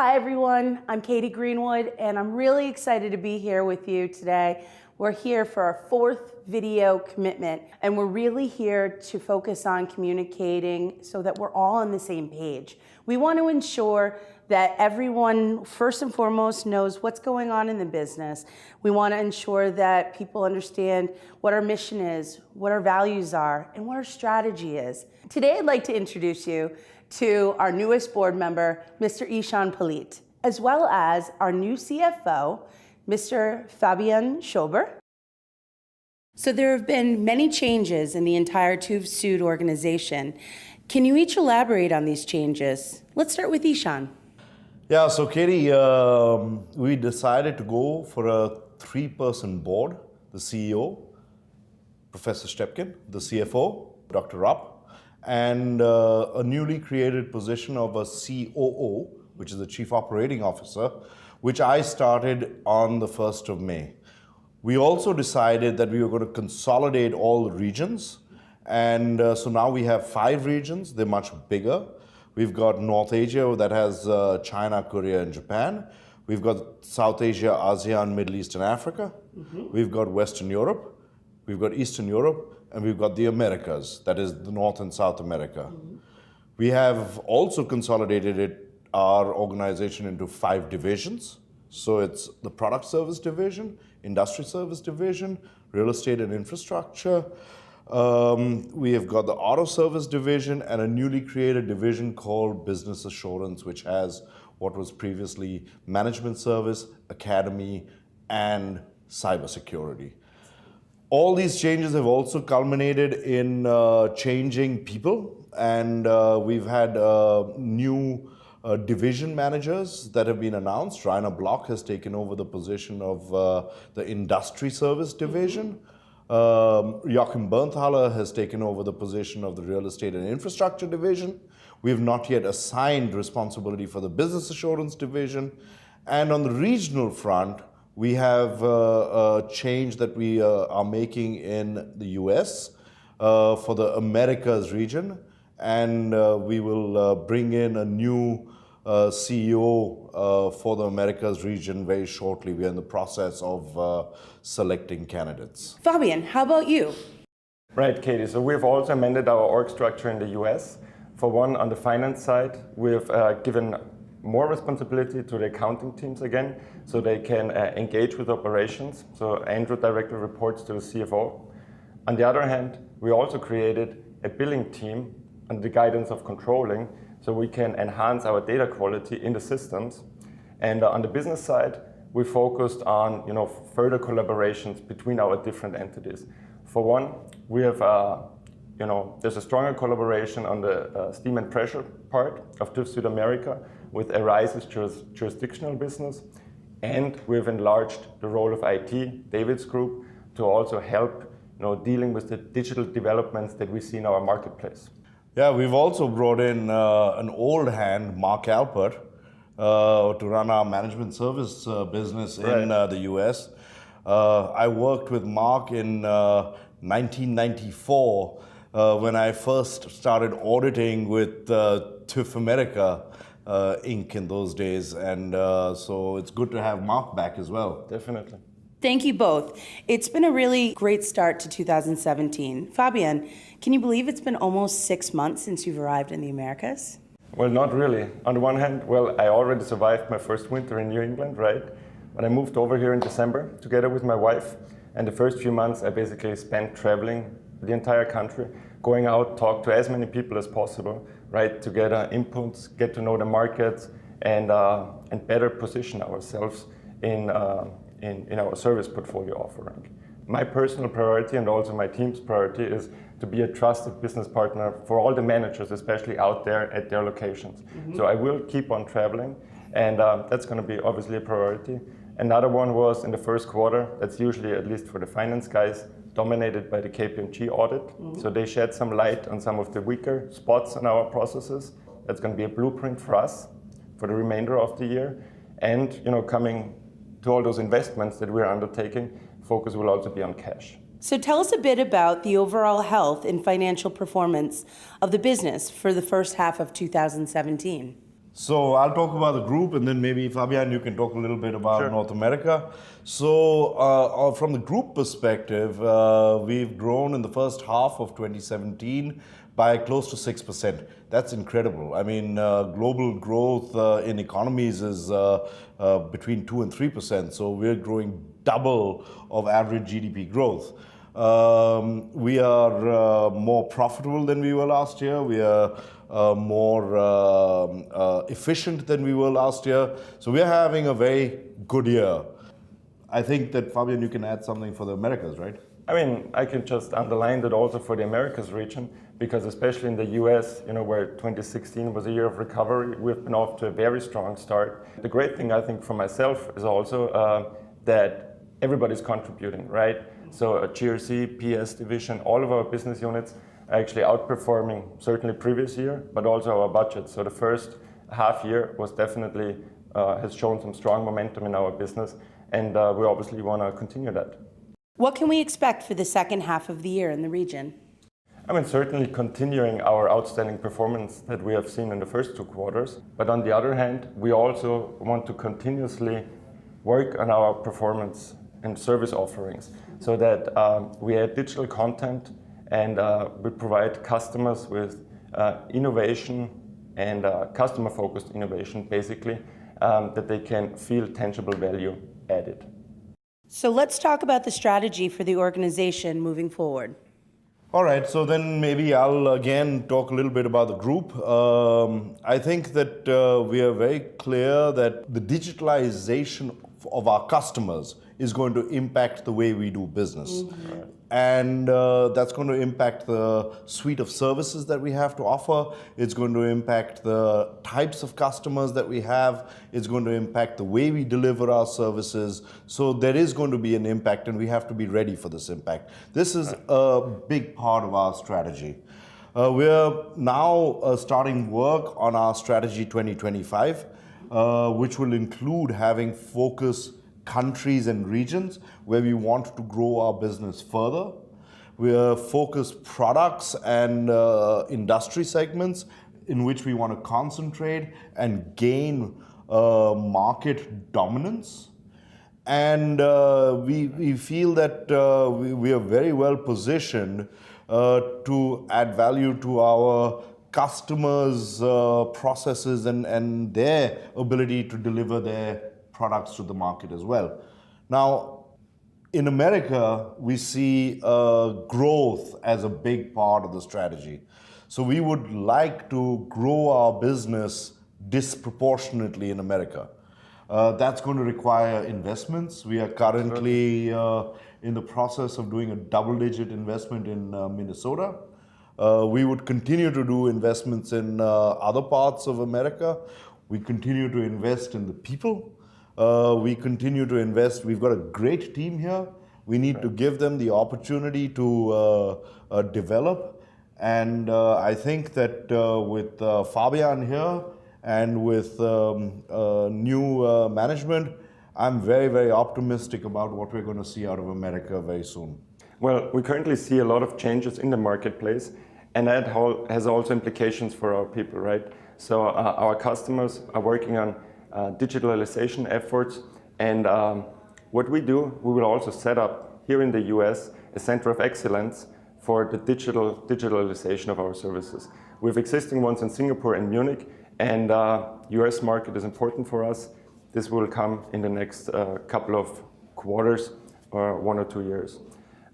Hi everyone, I'm Katie Greenwood and I'm really excited to be here with you today. We're here for our fourth video commitment and we're really here to focus on communicating so that we're all on the same page. We want to ensure that everyone first and foremost knows what's going on in the business. We want to ensure that people understand what our mission is, what our values are, and what our strategy is. Today I'd like to introduce you to our newest board member, Mr. Ishan Palit, as well as our new CFO, Mr. Fabian Schober. So there have been many changes in the entire TÜV SÜD organization. Can you each elaborate on these changes? Let's start with Ishan. Yeah, so Katie, we decided to go for a three-person board: the CEO, Professor Stepkin, the CFO, Dr. Rupp, and a newly created position of a COO, which is the Chief Operating Officer, which I started on the 1st of May. We also decided that we were going to consolidate all the regions, and so now we have 5 regions. They're much bigger. We've got North Asia that has China, Korea, and Japan. We've got South Asia, ASEAN, Middle East, and Africa. We've got Western Europe. We've got Eastern Europe, and we've got the Americas, that is the North and South America. We have also consolidated our organization into 5 divisions. So it's the Product Service Division, Industry Service Division, Real Estate and Infrastructure. We have got the Auto Service Division and a newly created division called Business Assurance, which has what was previously Management Service, Academy, and Cybersecurity. All these changes have also culminated in changing people, and we've had new division managers that have been announced. Rainer Block has taken over the position of the Industry Service Division. Joachim Bernthaler has taken over the position of the Real Estate and Infrastructure Division. We have not yet assigned responsibility for the Business Assurance Division. And on the regional front, we have a change that we are making in the US for the Americas region. And we will bring in a new CEO for the Americas region very shortly. We are in the process of selecting candidates. Fabian, how about you? Right, Katie. So we've also amended our org structure in the US. For one, on the finance side, we've given more responsibility to the accounting teams again, so they can engage with operations. So Andrew directly reports to the CFO. On the other hand, we also created a billing team under the guidance of controlling, so we can enhance our data quality in the systems. And on the business side, we focused on further collaborations between our different entities. For one, we have there's a stronger collaboration on the steam and pressure part of TÜV SÜD America with Arise's jurisdictional business, and we've enlarged the role of IT, David's group, to also help dealing with the digital developments that we see in our marketplace. Yeah, we've also brought in an old hand, Mark Alpert, to run our management service business in the US. I worked with Mark in 1994 when I first started auditing with TÜV America Inc. in those days. And so it's good to have Mark back as well. Definitely. Thank you both. It's been a really great start to 2017. Fabian, can you believe it's been almost 6 months since you've arrived in the Americas? Well, not really. On the one hand, I already survived my first winter in New England, right? But I moved over here in December together with my wife. And the first few months, I basically spent traveling the entire country, going out, talk to as many people as possible, right? To get inputs, get to know the markets, and better position ourselves in our service portfolio offering. My personal priority and also my team's priority is to be a trusted business partner for all the managers, especially out there at their locations. So I will keep on traveling, and that's going to be obviously a priority. Another one was in the first quarter, that's usually, at least for the finance guys, dominated by the KPMG audit. So they shed some light on some of the weaker spots in our processes. That's going to be a blueprint for us for the remainder of the year. And coming to all those investments that we're undertaking, focus will also be on cash. So tell us a bit about the overall health and financial performance of the business for the first half of 2017. So I'll talk about the group, and then maybe Fabian, you can talk a little bit about Sure. North America. So from the group perspective, we've grown in the first half of 2017 by close to 6%. That's incredible. I mean, global growth in economies is between 2 and 3%. So we're growing double of average GDP growth. We are more profitable than we were last year. We are more efficient than we were last year. So we're having a very good year. I think that, Fabian, you can add something for the Americas, right? I mean, I can just underline that also for the Americas region, because especially in the US, where 2016 was a year of recovery, we've been off to a very strong start. The great thing, I think, for myself is also that everybody's contributing, right? So GRC, PS division, all of our business units are actually outperforming certainly previous year, but also our budget. So the first half year was definitely, has shown some strong momentum in our business, and we obviously want to continue that. What can we expect for the second half of the year in the region? I mean, certainly continuing our outstanding performance that we have seen in the first 2 quarters. But on the other hand, we also want to continuously work on our performance and service offerings so that we add digital content and we provide customers with innovation and customer-focused innovation, basically, that they can feel tangible value added. So let's talk about the strategy for the organization moving forward. All right, so then maybe I'll again talk a little bit about the group. I think that we are very clear that the digitalization of our customers is going to impact the way we do business. Mm-hmm. And that's going to impact the suite of services that we have to offer. It's going to impact the types of customers that we have. It's going to impact the way we deliver our services. So there is going to be an impact, and we have to be ready for this impact. This is a big part of our strategy. We're now starting work on our strategy 2025, which will include having focus countries and regions where we want to grow our business further. We are focused products and industry segments in which we want to concentrate and gain market dominance. And we feel that we are very well positioned to add value to our customers' processes and their ability to deliver their products to the market as well. Now, in America, we see growth as a big part of the strategy. So we would like to grow our business disproportionately in America. That's going to require investments. We are currently in the process of doing a double-digit investment in Minnesota. We would continue to do investments in other parts of America. We continue to invest in the people. We continue to invest. We've got a great team here. We need to give them the opportunity to develop. And I think that with Fabian here and with new management, I'm very, very optimistic about what we're going to see out of America very soon. Well, we currently see a lot of changes in the marketplace, and that has also implications for our people, right? So our customers are working on digitalization efforts, and what we do, we will also set up here in the US a center of excellence for the digitalization of our services. We have existing ones in Singapore and Munich, and US market is important for us. This will come in the next couple of quarters or 1 or 2 years.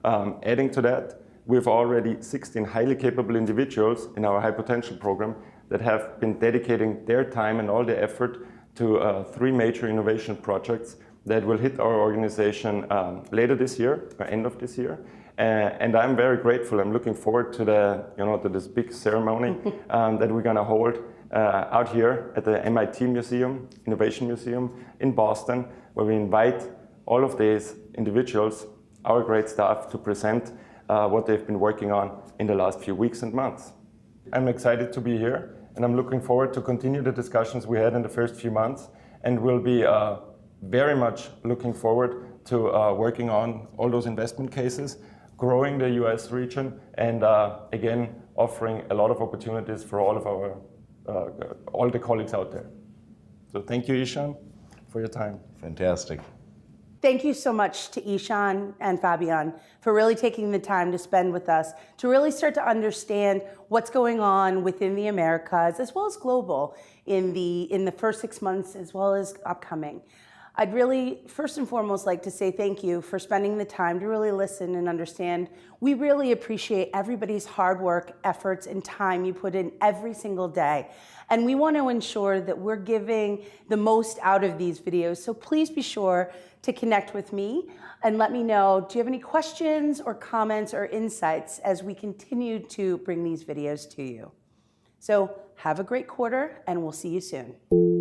Adding to that, we have already 16 highly capable individuals in our high potential program that have been dedicating their time and all their effort to 3 major innovation projects that will hit our organization later this year, or end of this year. And I'm very grateful. I'm looking forward to to this big ceremony that we're going to hold out here at the MIT Museum, Innovation Museum in Boston, where we invite all of these individuals, our great staff, to present what they've been working on in the last few weeks and months. I'm excited to be here, and I'm looking forward to continue the discussions we had in the first few months, and we'll be very much looking forward to working on all those investment cases, growing the US region, and again, offering a lot of opportunities for all of our all the colleagues out there. So thank you, Ishan, for your time. Fantastic. Thank you so much to Ishan and Fabian for really taking the time to spend with us to really start to understand what's going on within the Americas as well as global in the first 6 months as well as upcoming. I'd really, first and foremost, like to say thank you for spending the time to really listen and understand. We really appreciate everybody's hard work, efforts, and time you put in every single day. And we want to ensure that we're giving the most out of these videos. So please be sure to connect with me and let me know, do you have any questions or comments or insights as we continue to bring these videos to you? So have a great quarter, and we'll see you soon.